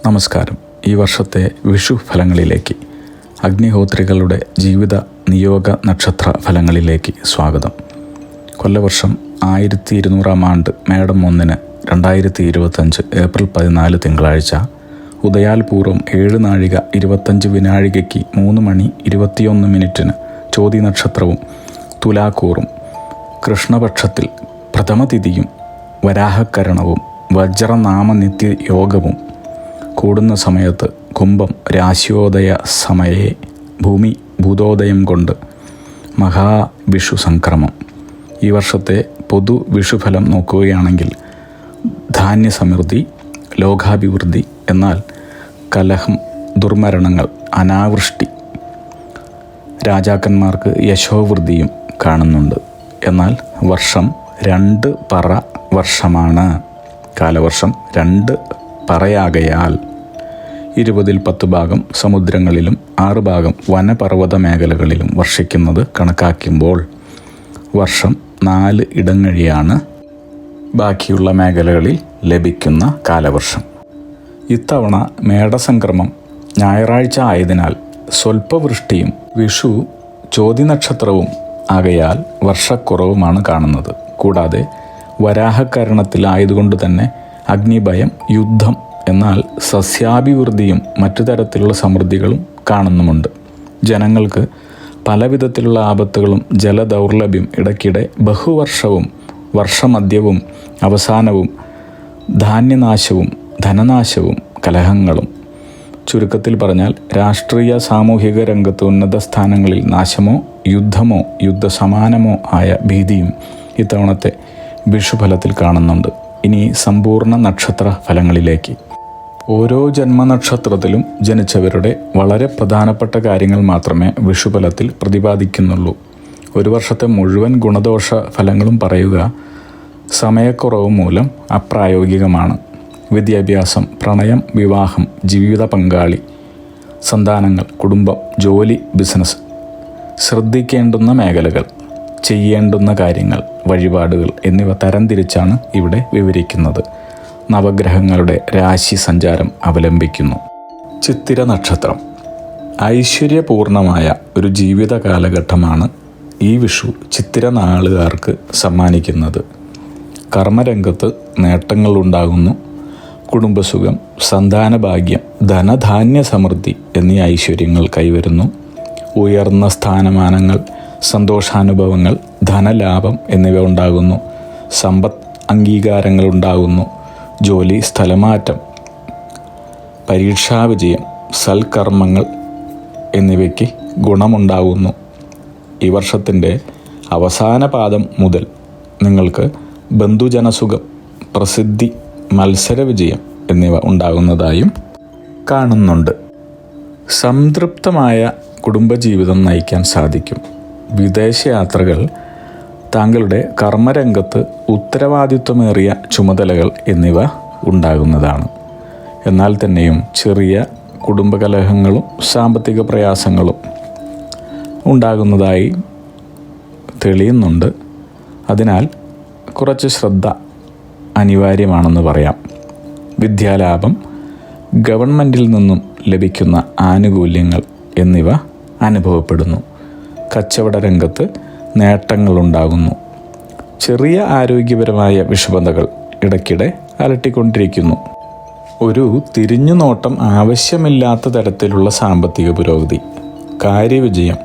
നമസ്കാരം. ഈ വർഷത്തെ വിഷു ഫലങ്ങളിലേക്ക്, അഗ്നിഹോത്രികളുടെ ജീവിത നിയോഗ നക്ഷത്ര ഫലങ്ങളിലേക്ക് സ്വാഗതം. കൊല്ലവർഷം 1200 ആണ്ട് മേടം 1 2025 ഏപ്രിൽ 14 തിങ്കളാഴ്ച ഉദയാൽ പൂർവ്വം 7 നാഴിക 25 വിനാഴികയ്ക്ക് 3 മണി 21 മിനിറ്റിന് ചോതി നക്ഷത്രവും തുലാക്കൂറും കൃഷ്ണപക്ഷത്തിൽ പ്രഥമതിഥിയും വരാഹക്കരണവും വജ്രനാമനിത്യ യോഗവും കൂടുന്ന സമയത്ത് കുംഭം രാശിയോദയ സമയേ ഭൂമി ഭൂതോദയം കൊണ്ട് മഹാവിഷു സംക്രമം. ഈ വർഷത്തെ പൊതു വിഷുഫലം നോക്കുകയാണെങ്കിൽ ധാന്യസമൃദ്ധി, ലോകാഭിവൃദ്ധി, എന്നാൽ കലഹം, ദുർമരണങ്ങൾ, അനാവൃഷ്ടി, രാജാക്കന്മാർക്ക് യശോവൃദ്ധിയും കാണുന്നുണ്ട്. എന്നാൽ വർഷം 2 പറ വർഷമാണ്. കാലവർഷം 2 പറയാകയാൽ 20ൽ 10 ഭാഗം സമുദ്രങ്ങളിലും 6 ഭാഗം വനപർവ്വത മേഖലകളിലും വർഷിക്കുന്നത് കണക്കാക്കുമ്പോൾ വർഷം 4 ഇടങ്ങഴിയാണ് ബാക്കിയുള്ള മേഖലകളിൽ ലഭിക്കുന്ന കാലവർഷം. ഇത്തവണ മേടസംക്രമം ഞായറാഴ്ച ആയതിനാൽ സ്വൽപ്പവൃഷ്ടിയും വിഷു ചോതി നക്ഷത്രവും ആകയാൽ വർഷക്കുറവുമാണ് കാണുന്നത്. കൂടാതെ വരാഹക്കരണത്തിലായതുകൊണ്ട് തന്നെ അഗ്നിഭയം, യുദ്ധം, എന്നാൽ സസ്യാഭിവൃദ്ധിയും മറ്റു തരത്തിലുള്ള സമൃദ്ധികളും കാണുന്നുമുണ്ട്. ജനങ്ങൾക്ക് പലവിധത്തിലുള്ള ആപത്തുകളും ജലദൗർലഭ്യം, ഇടയ്ക്കിടെ ബഹുവർഷവും വർഷമധ്യവും അവസാനവും ധാന്യനാശവും ധനനാശവും കലഹങ്ങളും, ചുരുക്കത്തിൽ പറഞ്ഞാൽ രാഷ്ട്രീയ സാമൂഹിക രംഗത്ത് ഉന്നത സ്ഥാനങ്ങളിൽ നാശമോ യുദ്ധമോ യുദ്ധസമാനമോ ആയ ഭീതിയും ഇത്തവണത്തെ വിഷുഫലത്തിൽ കാണുന്നുണ്ട്. ഇനി സമ്പൂർണ്ണ നക്ഷത്ര ഫലങ്ങളിലേക്ക്. ഓരോ ജന്മനക്ഷത്രത്തിലും ജനിച്ചവരുടെ വളരെ പ്രധാനപ്പെട്ട കാര്യങ്ങൾ മാത്രമേ വിഷുഫലത്തിൽ പ്രതിപാദിക്കുന്നുള്ളൂ. ഒരു വർഷത്തെ മുഴുവൻ ഗുണദോഷ ഫലങ്ങളും പറയുക സമയക്കുറവ് മൂലം അപ്രായോഗികമാണ്. വിദ്യാഭ്യാസം, പ്രണയം, വിവാഹം, ജീവിത പങ്കാളി, സന്താനങ്ങൾ, കുടുംബം, ജോലി, ബിസിനസ്, ശ്രദ്ധിക്കേണ്ടുന്ന മേഖലകൾ, ചെയ്യേണ്ടുന്ന കാര്യങ്ങൾ, വഴിപാടുകൾ എന്നിവ തരംതിരിച്ചാണ് ഇവിടെ വിവരിക്കുന്നത്. നവഗ്രഹങ്ങളുടെ രാശി സഞ്ചാരം അവലംബിക്കുന്നു. ചിത്തിര നക്ഷത്രം ഐശ്വര്യപൂർണമായ ഒരു ജീവിത കാലഘട്ടമാണ് ഈ വിഷു ചിത്തിര നാളുകാർക്ക് സമ്മാനിക്കുന്നത്. കർമ്മരംഗത്ത് നേട്ടങ്ങളുണ്ടാകുന്നു. കുടുംബസുഖം, സന്താനഭാഗ്യം, ധനധാന്യ സമൃദ്ധി എന്നീ ഐശ്വര്യങ്ങൾ കൈവരുന്നു. ഉയർന്ന സ്ഥാനമാനങ്ങൾ, സന്തോഷാനുഭവങ്ങൾ, ധനലാഭം എന്നിവ ഉണ്ടാകുന്നു. സമ്പത്ത് അംഗീകാരങ്ങൾ ഉണ്ടാകുന്നു. ജോലി സ്ഥലമാറ്റം, പരീക്ഷാവിജയം, സൽക്കർമ്മങ്ങൾ എന്നിവയ്ക്ക് ഗുണമുണ്ടാകുന്നു. ഈ വർഷത്തിൻ്റെ അവസാന പാദം മുതൽ നിങ്ങൾക്ക് ബന്ധുജനസുഖം, പ്രസിദ്ധി, മത്സരവിജയം എന്നിവ ഉണ്ടാകുന്നതായും കാണുന്നുണ്ട്. സംതൃപ്തമായ കുടുംബജീവിതം നയിക്കാൻ സാധിക്കും. വിദേശയാത്രകൾ, താങ്കളുടെ കർമ്മരംഗത്ത് ഉത്തരവാദിത്വമേറിയ ചുമതലകൾ എന്നിവ ഉണ്ടാകുന്നതാണ്. എന്നാൽ തന്നെയും ചെറിയ കുടുംബകലഹങ്ങളും സാമ്പത്തിക പ്രയാസങ്ങളും ഉണ്ടാകുന്നതായി തെളിയുന്നുണ്ട്. അതിനാൽ കുറച്ച് ശ്രദ്ധ അനിവാര്യമാണെന്ന് പറയാം. വിദ്യാലാഭം, ഗവൺമെൻറ്റിൽ നിന്നും ലഭിക്കുന്ന ആനുകൂല്യങ്ങൾ എന്നിവ അനുഭവപ്പെടുന്നു. കച്ചവട രംഗത്ത് നേട്ടങ്ങളുണ്ടാകുന്നു. ചെറിയ ആരോഗ്യപരമായ വിഷമതകൾ ഇടയ്ക്കിടെ അലട്ടിക്കൊണ്ടിരിക്കുന്നു. ഒരു തിരിഞ്ഞുനോട്ടം ആവശ്യമില്ലാത്ത തരത്തിലുള്ള സാമ്പത്തിക പുരോഗതി, കാര്യവിജയം,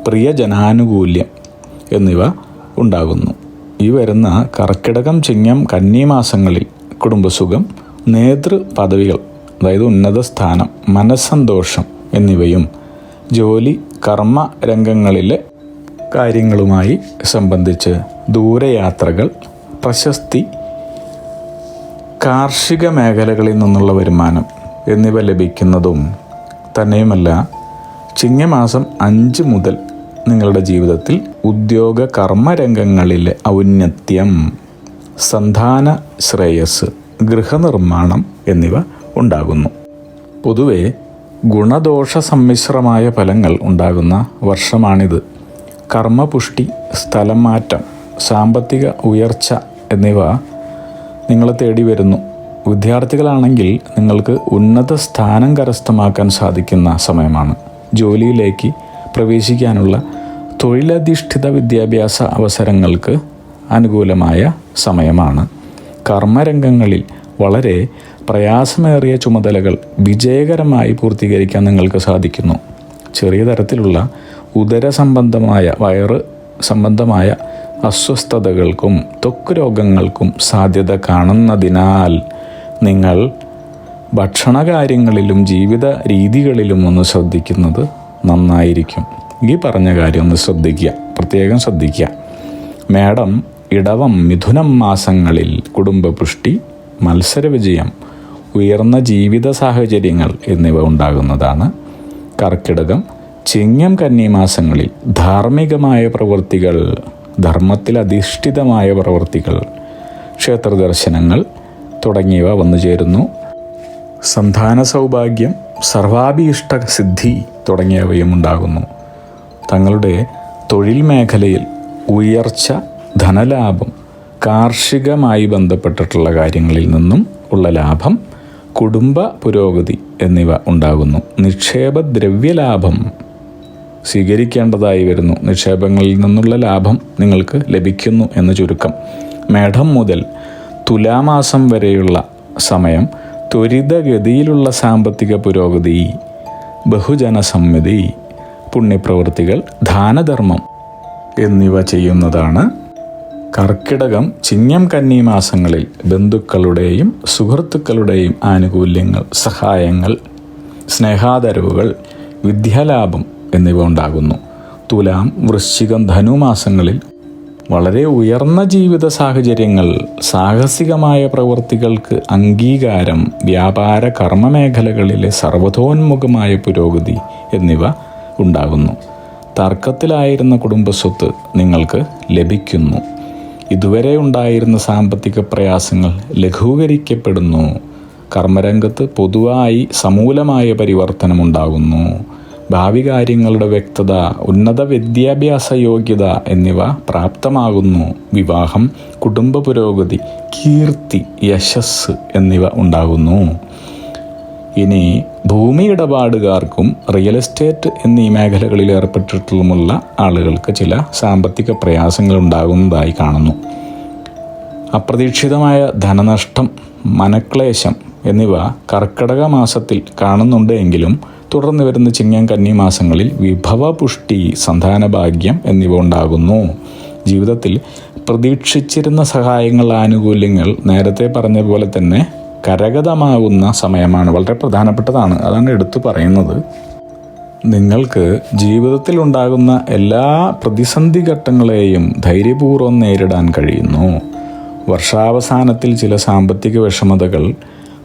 പ്രിയജനാനുകൂല്യം എന്നിവ ഉണ്ടാകുന്നു. ഈ വരുന്ന കർക്കിടകം, ചിങ്ങം, കന്നി മാസങ്ങളിൽ കുടുംബസുഖം, നേതൃപദവികൾ, അതായത് ഉന്നത സ്ഥാനം, മനസ്സന്തോഷം എന്നിവയും ജോലി, കർമ്മ രംഗങ്ങളിലെ കാര്യങ്ങളുമായി സംബന്ധിച്ച് ദൂരയാത്രകൾ, പ്രശസ്തി, കാർഷിക മേഖലകളിൽ നിന്നുള്ള വരുമാനം എന്നിവ ലഭിക്കുന്നതും തന്നെയുമല്ല, ചിങ്ങമാസം 5 മുതൽ നിങ്ങളുടെ ജീവിതത്തിൽ ഉദ്യോഗ കർമ്മരംഗങ്ങളിലെ ഔന്നത്യം, സന്താന ശ്രേയസ്, ഗൃഹനിർമ്മാണം എന്നിവ ഉണ്ടാകുന്നു. പൊതുവെ ഗുണദോഷ സമ്മിശ്രമായ ഫലങ്ങൾ ഉണ്ടാകുന്ന വർഷമാണിത്. കർമ്മപുഷ്ടി, സ്ഥലം മാറ്റം, സാമ്പത്തിക ഉയർച്ച എന്നിവ നിങ്ങളെ തേടി വരുന്നു. വിദ്യാർത്ഥികളാണെങ്കിൽ നിങ്ങൾക്ക് ഉന്നത സ്ഥാനം കരസ്ഥമാക്കാൻ സാധിക്കുന്ന സമയമാണ്. ജോലിയിലേക്ക് പ്രവേശിക്കാനുള്ള തൊഴിലധിഷ്ഠിത വിദ്യാഭ്യാസ അവസരങ്ങൾക്ക് അനുകൂലമായ സമയമാണ്. കർമ്മരംഗങ്ങളിൽ വളരെ പ്രയാസമേറിയ ചുമതലകൾ വിജയകരമായി പൂർത്തീകരിക്കാൻ നിങ്ങൾക്ക് സാധിക്കുന്നു. ചെറിയ തരത്തിലുള്ള ഉദര സംബന്ധമായ വയറ് സംബന്ധമായ അസ്വസ്ഥതകൾക്കും ത്വക്ക് രോഗങ്ങൾക്കും സാധ്യത കാണുന്നതിനാൽ നിങ്ങൾ ഭക്ഷണകാര്യങ്ങളിലും ജീവിത രീതികളിലും ഒന്ന് ശ്രദ്ധിക്കുന്നത് നന്നായിരിക്കും. ഈ പറഞ്ഞ കാര്യം ഒന്ന് ശ്രദ്ധിക്കുക, പ്രത്യേകം ശ്രദ്ധിക്കുക. മേടം, ഇടവം, മിഥുനം മാസങ്ങളിൽ കുടുംബപുഷ്ടി, മത്സരവിജയം, ഉയർന്ന ജീവിത സാഹചര്യങ്ങൾ എന്നിവ ഉണ്ടാകുന്നതാണ്. കർക്കിടകം, ചിങ്ങം, കന്നി മാസങ്ങളിൽ ധാർമ്മികമായ പ്രവൃത്തികൾ, ധർമ്മത്തിൽ അധിഷ്ഠിതമായ പ്രവൃത്തികൾ, ക്ഷേത്രദർശനങ്ങൾ തുടങ്ങിയവ വന്നു ചേരുന്നു. സന്താന സൗഭാഗ്യം, സർവാഭീഷ്ട സിദ്ധി തുടങ്ങിയവയും ഉണ്ടാകുന്നു. തങ്ങളുടെ തൊഴിൽ മേഖലയിൽ ഉയർച്ച, ധനലാഭം, കാർഷികമായി ബന്ധപ്പെട്ടിട്ടുള്ള കാര്യങ്ങളിൽ നിന്നും ഉള്ള ലാഭം, കുടുംബ പുരോഗതി എന്നിവ ഉണ്ടാകുന്നു. നിക്ഷേപ ദ്രവ്യലാഭം സ്വീകരിക്കേണ്ടതായി വരുന്നു. നിക്ഷേപങ്ങളിൽ നിന്നുള്ള ലാഭം നിങ്ങൾക്ക് ലഭിക്കുന്നു എന്ന് ചുരുക്കം. മേടം മുതൽ തുലാമാസം വരെയുള്ള സമയം ത്വരിതഗതിയിലുള്ള സാമ്പത്തിക പുരോഗതി, ബഹുജനസമ്മതി, പുണ്യപ്രവൃത്തികൾ, ദാനധർമ്മം എന്നിവ ചെയ്യുന്നതാണ്. കർക്കിടകം, ചിങ്ങം, കന്നി മാസങ്ങളിൽ ബന്ധുക്കളുടെയും സുഹൃത്തുക്കളുടെയും ആനുകൂല്യങ്ങൾ, സഹായങ്ങൾ, സ്നേഹാദരവുകൾ, വിദ്യാലാഭം എന്നിവ ഉണ്ടാകുന്നു. തുലാം, വൃശ്ചികം, ധനുമാസങ്ങളിൽ വളരെ ഉയർന്ന ജീവിത സാഹചര്യങ്ങൾ, സാഹസികമായ പ്രവൃത്തികൾക്ക് അംഗീകാരം, വ്യാപാര കർമ്മ മേഖലകളിലെ സർവ്വതോന്മുഖമായ പുരോഗതി എന്നിവ ഉണ്ടാകുന്നു. തർക്കത്തിലായിരുന്ന കുടുംബസ്വത്ത് നിങ്ങൾക്ക് ലഭിക്കുന്നു. ഇതുവരെ ഉണ്ടായിരുന്ന സാമ്പത്തിക പ്രയാസങ്ങൾ ലഘൂകരിക്കപ്പെടുന്നു. കർമ്മരംഗത്ത് പൊതുവായി സമൂലമായ പരിവർത്തനമുണ്ടാകുന്നു. ഭാവി കാര്യങ്ങളുടെ വ്യക്തത, ഉന്നത വിദ്യാഭ്യാസ യോഗ്യത എന്നിവ പ്രാപ്തമാകുന്നു. വിവാഹം, കുടുംബ പുരോഗതി, കീർത്തി, യശസ് എന്നിവ ഉണ്ടാകുന്നു. ഇനി ഭൂമി ഇടപാടുകാർക്കും റിയൽ എസ്റ്റേറ്റ് എന്നീ മേഖലകളിൽ ഏർപ്പെട്ടിട്ടുള്ള ആളുകൾക്ക് ചില സാമ്പത്തിക പ്രയാസങ്ങൾ ഉണ്ടാകുന്നതായി കാണുന്നു. അപ്രതീക്ഷിതമായ ധനനഷ്ടം, മനക്ലേശം എന്നിവ കർക്കിടക മാസത്തിൽ കാണുന്നുണ്ട് എങ്കിലും തുടർന്ന് വരുന്ന ചിങ്ങം, കന്നി മാസങ്ങളിൽ വിഭവപുഷ്ടി, സന്താനഭാഗ്യം എന്നിവ ഉണ്ടാകുന്നു. ജീവിതത്തിൽ പ്രതീക്ഷിച്ചിരുന്ന സഹായങ്ങൾ, ആനുകൂല്യങ്ങൾ നേരത്തെ പറഞ്ഞ പോലെ തന്നെ കരഗതമാകുന്ന സമയമാണ്. വളരെ പ്രധാനപ്പെട്ടതാണ്, അതാണ് എടുത്തു പറയുന്നത്. നിങ്ങൾക്ക് ജീവിതത്തിൽ ഉണ്ടാകുന്ന എല്ലാ പ്രതിസന്ധി ഘട്ടങ്ങളെയും ധൈര്യപൂർവ്വം നേരിടാൻ കഴിയുന്നു. വർഷാവസാനത്തിൽ ചില സാമ്പത്തിക വിഷമതകൾ,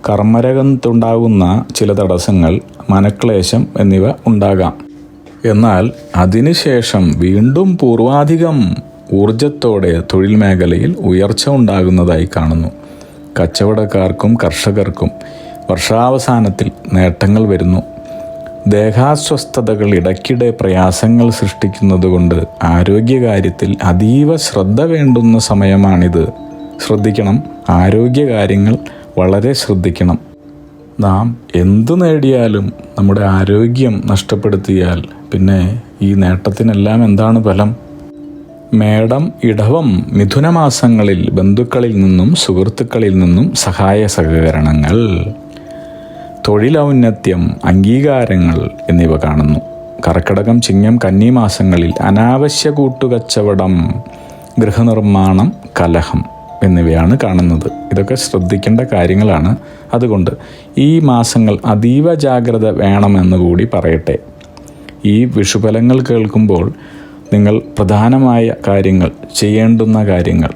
കർമ്മരംഗത്തുണ്ടാകുന്ന ചില തടസ്സങ്ങൾ, മനക്ലേശം എന്നിവ ഉണ്ടാകാം. എന്നാൽ അതിനുശേഷം വീണ്ടും പൂർവാധികം ഊർജത്തോടെ തൊഴിൽ മേഖലയിൽ ഉയർച്ച ഉണ്ടാകുന്നതായി കാണുന്നു. കച്ചവടക്കാർക്കും കർഷകർക്കും വർഷാവസാനത്തിൽ നേട്ടങ്ങൾ വരുന്നു. ദേഹാസ്വസ്ഥതകൾ ഇടയ്ക്കിടെ പ്രയാസങ്ങൾ സൃഷ്ടിക്കുന്നതുകൊണ്ട് ആരോഗ്യകാര്യത്തിൽ അതീവ ശ്രദ്ധ വേണ്ടുന്ന സമയമാണിത്. ശ്രദ്ധിക്കണം, ആരോഗ്യകാര്യങ്ങൾ വളരെ ശ്രദ്ധിക്കണം. നാം എന്തു നേടിയാലും നമ്മുടെ ആരോഗ്യം നഷ്ടപ്പെടുത്തിയാൽ പിന്നെ ഈ നേട്ടത്തിനെല്ലാം എന്താണ് ഫലം? മേടം, ഇടവം, മിഥുനമാസങ്ങളിൽ ബന്ധുക്കളിൽ നിന്നും സുഹൃത്തുക്കളിൽ നിന്നും സഹായ സഹകരണങ്ങൾ, തൊഴിലൗന്നത്യം, അംഗീകാരങ്ങൾ എന്നിവ കാണുന്നു. കർക്കിടകം, ചിങ്ങം, കന്നി മാസങ്ങളിൽ അനാവശ്യ കൂട്ടുകച്ചവടം, ഗൃഹനിർമ്മാണം, കലഹം എന്നിവയാണ് കാണുന്നത്. ഇതൊക്കെ ശ്രദ്ധിക്കേണ്ട കാര്യങ്ങളാണ്. അതുകൊണ്ട് ഈ മാസങ്ങൾ അതീവ ജാഗ്രത വേണമെന്ന് കൂടി പറയട്ടെ. ഈ വിഷുഫലങ്ങൾ കേൾക്കുമ്പോൾ നിങ്ങൾ പ്രധാനമായ കാര്യങ്ങൾ, ചെയ്യേണ്ടുന്ന കാര്യങ്ങൾ,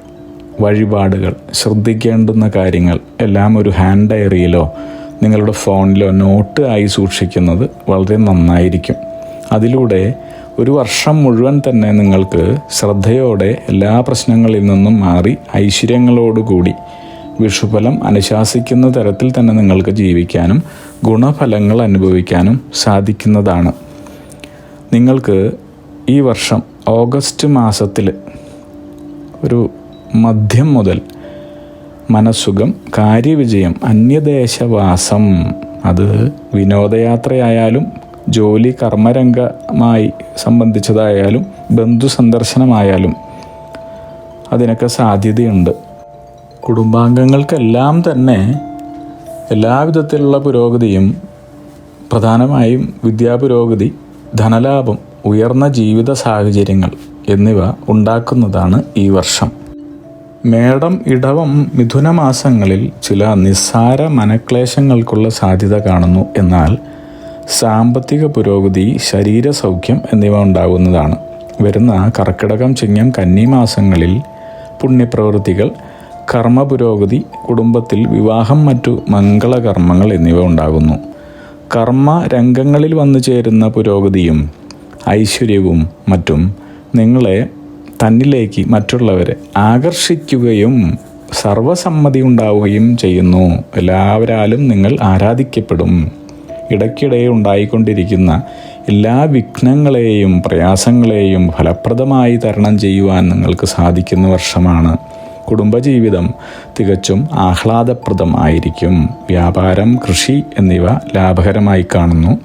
വഴിപാടുകൾ, ശ്രദ്ധിക്കേണ്ടുന്ന കാര്യങ്ങൾ എല്ലാം ഒരു ഹാൻഡ് ഡയറിയിലോ നിങ്ങളുടെ ഫോണിലോ നോട്ട് ആയി സൂക്ഷിക്കുന്നത് വളരെ നന്നായിരിക്കും. അതിലൂടെ ഒരു വർഷം മുഴുവൻ തന്നെ നിങ്ങൾക്ക് ശ്രദ്ധയോടെ എല്ലാ പ്രശ്നങ്ങളിൽ നിന്നും മാറി ഐശ്വര്യങ്ങളോടുകൂടി വിഷുഫലം അനുശാസിക്കുന്ന തരത്തിൽ തന്നെ നിങ്ങൾക്ക് ജീവിക്കാനും ഗുണഫലങ്ങൾ അനുഭവിക്കാനും സാധിക്കുന്നതാണ്. നിങ്ങൾക്ക് ഈ വർഷം ഓഗസ്റ്റ് മാസത്തിൽ ഒരു മധ്യം മുതൽ മനസ്സുഖം, കാര്യവിജയം, അന്യദേശവാസം, അത് വിനോദയാത്രയായാലും ജോലി കർമ്മരംഗമായി സംബന്ധിച്ചതായാലും ബന്ധു സന്ദർശനമായാലും അതിനൊക്കെ സാധ്യതയുണ്ട്. കുടുംബാംഗങ്ങൾക്കെല്ലാം തന്നെ എല്ലാവിധത്തിലുള്ള പുരോഗതിയും, പ്രധാനമായും വിദ്യാപുരോഗതി, ധനലാഭം, ഉയർന്ന ജീവിത സാഹചര്യങ്ങൾ എന്നിവ ഉണ്ടാക്കുന്നതാണ് ഈ വർഷം. മേടം, ഇടവം, മിഥുന മാസങ്ങളിൽ ചില നിസ്സാര മനക്ലേശങ്ങൾക്കുള്ള സാധ്യത കാണുന്നു. എന്നാൽ സാമ്പത്തിക പുരോഗതി, ശരീരസൗഖ്യം എന്നിവ ഉണ്ടാകുന്നതാണ്. വരുന്ന കർക്കിടകം, ചിങ്ങം, കന്നി മാസങ്ങളിൽ പുണ്യപ്രവൃത്തികൾ, കർമ്മപുരോഗതി, കുടുംബത്തിൽ വിവാഹം, മറ്റു മംഗളകർമ്മങ്ങൾ എന്നിവ ഉണ്ടാകുന്നു. കർമ്മ രംഗങ്ങളിൽ വന്നു ചേരുന്ന പുരോഗതിയും ഐശ്വര്യവും മറ്റും നിങ്ങളെ തന്നിലേക്ക് മറ്റുള്ളവരെ ആകർഷിക്കുകയും സർവസമ്മതി ഉണ്ടാവുകയും ചെയ്യുന്നു. എല്ലാവരാലും നിങ്ങൾ ആരാധിക്കപ്പെടും. ഇടയ്ക്കിടെ ഉണ്ടായിക്കൊണ്ടിരിക്കുന്ന എല്ലാ വിഘ്നങ്ങളെയും പ്രയാസങ്ങളെയും ഫലപ്രദമായി തരണം ചെയ്യുവാൻ നിങ്ങൾക്ക് സാധിക്കുന്ന വർഷമാണ്. കുടുംബജീവിതം തികച്ചും ആഹ്ലാദപ്രദമായിരിക്കും. വ്യാപാരം, കൃഷി എന്നിവ ലാഭകരമായി കാണുന്നു.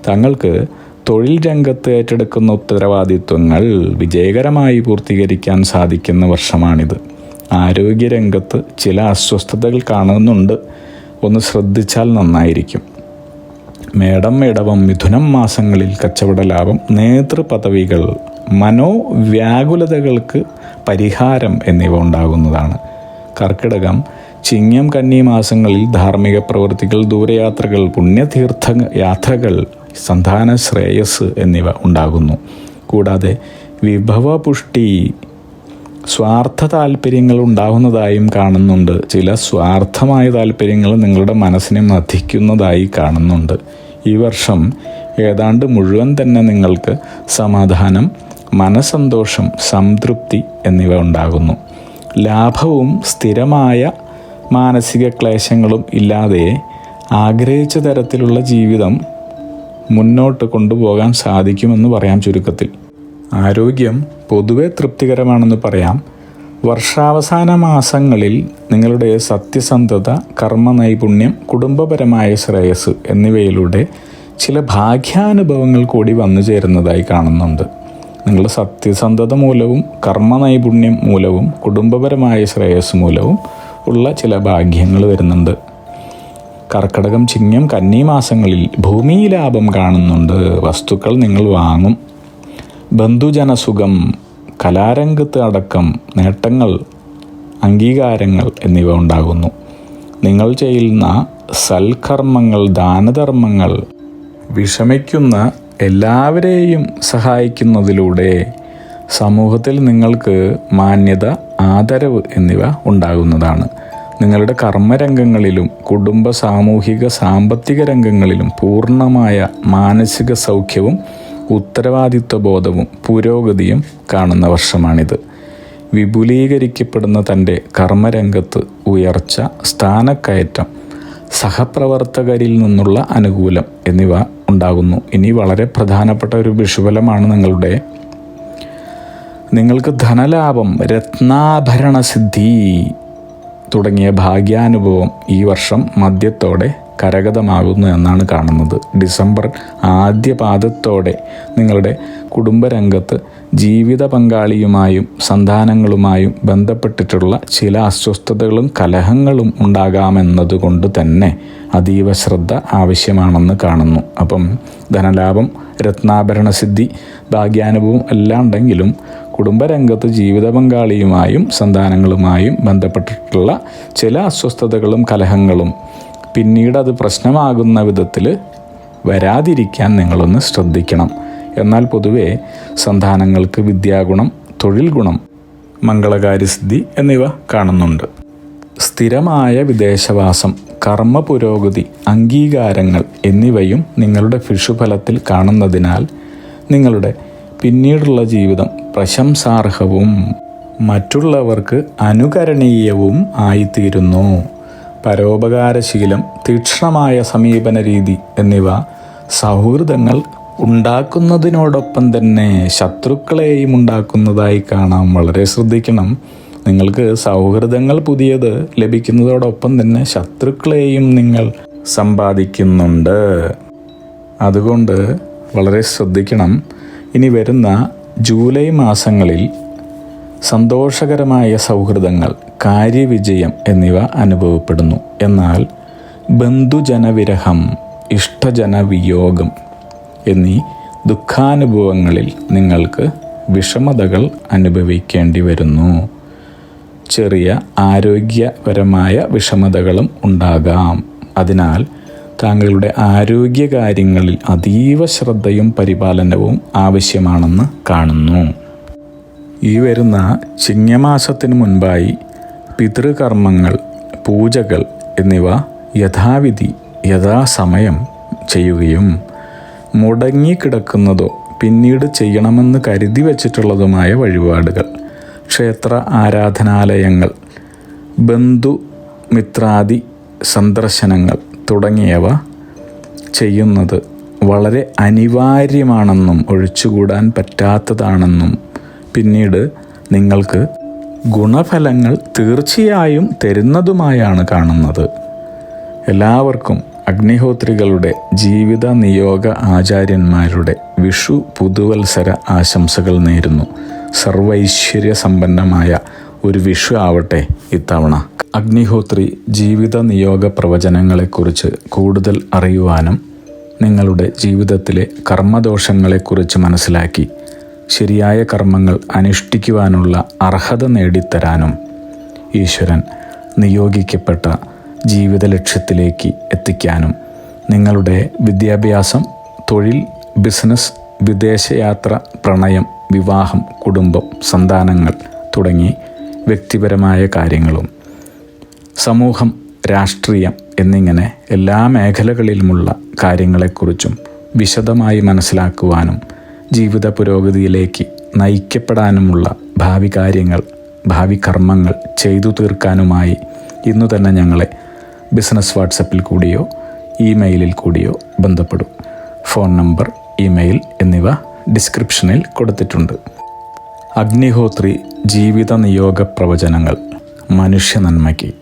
തങ്ങൾക്ക് തൊഴിൽ രംഗത്ത് ഏറ്റെടുക്കുന്ന ഉത്തരവാദിത്വങ്ങൾ വിജയകരമായി പൂർത്തീകരിക്കാൻ സാധിക്കുന്ന വർഷമാണിത്. ആരോഗ്യരംഗത്ത് ചില അസ്വസ്ഥതകൾ കാണുന്നുണ്ട്. ഒന്ന് ശ്രദ്ധിച്ചാൽ നന്നായിരിക്കും. മേടം, ഇടവം, മിഥുനം മാസങ്ങളിൽ കച്ചവട ലാഭം, നേതൃപദവികൾ, മനോവ്യാകുലതകൾക്ക് പരിഹാരം എന്നിവ ഉണ്ടാകുന്നതാണ്. കർക്കിടകം, ചിങ്ങം, കന്നി മാസങ്ങളിൽ ധാർമ്മിക പ്രവൃത്തികൾ, ദൂരയാത്രകൾ, പുണ്യതീർത്ഥ യാത്രകൾ, സന്താന ശ്രേയസ് എന്നിവ ഉണ്ടാകുന്നു. കൂടാതെ വിഭവപുഷ്ടി, സ്വാർത്ഥ താല്പര്യങ്ങൾ ഉണ്ടാകുന്നതായും കാണുന്നുണ്ട്. ചില സ്വാർത്ഥമായ താല്പര്യങ്ങൾ നിങ്ങളുടെ മനസ്സിനെ മഥിക്കുന്നതായി കാണുന്നുണ്ട്. ഈ വർഷം ഏതാണ്ട് മുഴുവൻ തന്നെ നിങ്ങൾക്ക് സമാധാനം, മനസ്സന്തോഷം, സംതൃപ്തി എന്നിവ ഉണ്ടാകുന്നു. ലാഭവും സ്ഥിരമായ മാനസിക ക്ലേശങ്ങളും ഇല്ലാതെ ആഗ്രഹിച്ച തരത്തിലുള്ള ജീവിതം മുന്നോട്ട് കൊണ്ടുപോകാൻ സാധിക്കുമെന്ന് പറയാം. ചുരുക്കത്തിൽ ആരോഗ്യം പൊതുവെ തൃപ്തികരമാണെന്ന് പറയാം. വർഷാവസാന മാസങ്ങളിൽ നിങ്ങളുടെ സത്യസന്ധത, കർമ്മനൈപുണ്യം, കുടുംബപരമായ ശ്രേയസ് എന്നിവയിലൂടെ ചില ഭാഗ്യാനുഭവങ്ങൾ കൂടി വന്നു ചേരുന്നതായി കാണുന്നുണ്ട്. നിങ്ങളുടെ സത്യസന്ധത മൂലവും കർമ്മനൈപുണ്യം മൂലവും കുടുംബപരമായ ശ്രേയസ് മൂലവും ഉള്ള ചില ഭാഗ്യങ്ങൾ വരുന്നുണ്ട്. കർക്കിടകം, ചിങ്ങം, കന്നി മാസങ്ങളിൽ ഭൂമി ലാഭം കാണുന്നുണ്ട്. വസ്തുക്കൾ നിങ്ങൾ വാങ്ങും. ബന്ധുജനസുഖം, കലാരംഗത്ത് അടക്കം നേട്ടങ്ങൾ, അംഗീകാരങ്ങൾ എന്നിവ ഉണ്ടാകുന്നു. നിങ്ങൾ ചെയ്യുന്ന സൽക്കർമ്മങ്ങൾ, ദാനധർമ്മങ്ങൾ, വിഷമിക്കുന്ന എല്ലാവരെയും സഹായിക്കുന്നതിലൂടെ സമൂഹത്തിൽ നിങ്ങൾക്ക് മാന്യത, ആദരവ് എന്നിവ ഉണ്ടാകുന്നതാണ്. നിങ്ങളുടെ കർമ്മരംഗങ്ങളിലും കുടുംബ, സാമൂഹിക, സാമ്പത്തിക രംഗങ്ങളിലും പൂർണ്ണമായ മാനസിക സൗഖ്യവും ഉത്തരവാദിത്വ ബോധവും പുരോഗതിയും കാണുന്ന വർഷമാണിത്. വിപുലീകരിക്കപ്പെടുന്ന തൻ്റെ കർമ്മരംഗത്ത് ഉയർച്ച, സ്ഥാനക്കയറ്റം, സഹപ്രവർത്തകരിൽ നിന്നുള്ള അനുകൂലം എന്നിവ ഉണ്ടാകുന്നു. ഇനി വളരെ പ്രധാനപ്പെട്ട ഒരു വിഷുഫലമാണ് നിങ്ങൾക്ക് ധനലാഭം, രത്നാഭരണ സിദ്ധി തുടങ്ങിയ ഭാഗ്യാനുഭവം ഈ വർഷം മധ്യത്തോടെ കരഗതമാകുന്നു എന്നാണ് കാണുന്നത്. ഡിസംബർ ആദ്യ പാദത്തോടെ നിങ്ങളുടെ കുടുംബരംഗത്ത് ജീവിത പങ്കാളിയുമായും സന്താനങ്ങളുമായും ബന്ധപ്പെട്ടിട്ടുള്ള ചില അസ്വസ്ഥതകളും കലഹങ്ങളും ഉണ്ടാകാമെന്നതുകൊണ്ട് തന്നെ അതീവ ശ്രദ്ധ ആവശ്യമാണെന്ന് കാണുന്നു. അപ്പം ധനലാഭം, രത്നാഭരണ സിദ്ധി, ഭാഗ്യാനുഭവം എല്ലാം ഉണ്ടെങ്കിലും കുടുംബരംഗത്ത് ജീവിത പങ്കാളിയുമായും സന്താനങ്ങളുമായും ബന്ധപ്പെട്ടിട്ടുള്ള ചില അസ്വസ്ഥതകളും കലഹങ്ങളും പിന്നീട് അത് പ്രശ്നമാകുന്ന വിധത്തിൽ വരാതിരിക്കാൻ നിങ്ങളൊന്ന് ശ്രദ്ധിക്കണം. എന്നാൽ പൊതുവെ സന്താനങ്ങൾക്ക് വിദ്യാഗുണം, തൊഴിൽ ഗുണം, മംഗളകാര്യസിദ്ധി എന്നിവ കാണുന്നുണ്ട്. സ്ഥിരമായ വിദേശവാസം, കർമ്മ പുരോഗതി, അംഗീകാരങ്ങൾ എന്നിവയും നിങ്ങളുടെ വിഷുഫലത്തിൽ കാണുന്നതിനാൽ നിങ്ങളുടെ പിന്നീടുള്ള ജീവിതം പ്രശംസാർഹവും മറ്റുള്ളവർക്ക് അനുകരണീയവും ആയിത്തീരുന്നു. പരോപകാരശീലം, തീക്ഷ്ണമായ സമീപന രീതി എന്നിവ സൗഹൃദങ്ങൾ ഉണ്ടാക്കുന്നതിനോടൊപ്പം തന്നെ ശത്രുക്കളെയും ഉണ്ടാക്കുന്നതായി കാണാം. വളരെ ശ്രദ്ധിക്കണം. നിങ്ങൾക്ക് സൗഹൃദങ്ങൾ പുതിയത് ലഭിക്കുന്നതോടൊപ്പം തന്നെ ശത്രുക്കളെയും നിങ്ങൾ സമ്പാദിക്കുന്നുണ്ട്. അതുകൊണ്ട് വളരെ ശ്രദ്ധിക്കണം. ഇനി വരുന്ന ജൂലൈ മാസങ്ങളിൽ സന്തോഷകരമായ സൗഹൃദങ്ങൾ, കാര്യവിജയം എന്നിവ അനുഭവപ്പെടുന്നു. എന്നാൽ ബന്ധുജനവിരഹം, ഇഷ്ടജനവിയോഗം എന്നീ ദുഃഖാനുഭവങ്ങളിൽ നിങ്ങൾക്ക് വിഷമതകൾ അനുഭവിക്കേണ്ടി വരുന്നു. ചെറിയ ആരോഗ്യപരമായ വിഷമതകളും ഉണ്ടാകാം. അതിനാൽ താങ്കളുടെ ആരോഗ്യകാര്യങ്ങളിൽ അതീവ ശ്രദ്ധയും പരിപാലനവും ആവശ്യമാണെന്ന് കാണുന്നു. ഈ വരുന്ന ചിങ്ങമാസത്തിന് മുൻപായി പിതൃകർമ്മങ്ങൾ, പൂജകൾ എന്നിവ യഥാവിധി യഥാസമയം ചെയ്യുകയും മുടങ്ങിക്കിടക്കുന്നതോ പിന്നീട് ചെയ്യണമെന്ന് കരുതി വച്ചിട്ടുള്ളതുമായ വഴിപാടുകൾ, ക്ഷേത്ര ആരാധനാലയങ്ങൾ, ബന്ധുമിത്രാദി സന്ദർശനങ്ങൾ തുടങ്ങിയവ ചെയ്യുന്നത് വളരെ അനിവാര്യമാണെന്നും ഒഴിച്ചുകൂടാൻ പറ്റാത്തതാണെന്നും പിന്നീട് നിങ്ങൾക്ക് ഗുണഫലങ്ങൾ തീർച്ചയായും തരുന്നതുമായാണ് കാണുന്നത്. എല്ലാവർക്കും അഗ്നിഹോത്രികളുടെ ജീവിത നിയോഗ ആചാര്യന്മാരുടെ വിഷു പുതുവത്സര ആശംസകൾ നേരുന്നു. സർവൈശ്വര്യ സമ്പന്നമായ ഒരു വിഷു ആവട്ടെ ഇത്തവണ. അഗ്നിഹോത്രി ജീവിത നിയോഗ പ്രവചനങ്ങളെക്കുറിച്ച് കൂടുതൽ അറിയുവാനും നിങ്ങളുടെ ജീവിതത്തിലെ കർമ്മദോഷങ്ങളെക്കുറിച്ച് മനസ്സിലാക്കി ശരിയായ കർമ്മങ്ങൾ അനുഷ്ഠിക്കുവാനുള്ള അർഹത നേടിത്തരാനും ഈശ്വരൻ നിയോഗിക്കപ്പെട്ട ജീവിത ലക്ഷ്യത്തിലേക്ക് എത്തിക്കാനും നിങ്ങളുടെ വിദ്യാഭ്യാസം, തൊഴിൽ, ബിസിനസ്, വിദേശയാത്ര, പ്രണയം, വിവാഹം, കുടുംബം, സന്താനങ്ങൾ തുടങ്ങി വ്യക്തിപരമായ കാര്യങ്ങളും, സമൂഹം, രാഷ്ട്രീയം എന്നിങ്ങനെ എല്ലാ മേഖലകളിലുമുള്ള കാര്യങ്ങളെക്കുറിച്ചും വിശദമായി മനസ്സിലാക്കുവാനും ജീവിത പുരോഗതിയിലേക്ക് നയിക്കപ്പെടാനുമുള്ള ഭാവി കാര്യങ്ങൾ, ഭാവി കർമ്മങ്ങൾ ചെയ്തു തീർക്കാനുമായി ഇന്നു തന്നെ ഞങ്ങളെ ബിസിനസ് വാട്സപ്പിൽ കൂടിയോ ഇമെയിലിൽ കൂടിയോ ബന്ധപ്പെടും. ഫോൺ നമ്പർ, ഇമെയിൽ എന്നിവ ഡിസ്ക്രിപ്ഷനിൽ കൊടുത്തിട്ടുണ്ട്. അഗ്നിഹോത്രി ജീവിത നിയോഗ പ്രവചനങ്ങൾ മനുഷ്യ നന്മയ്ക്ക്.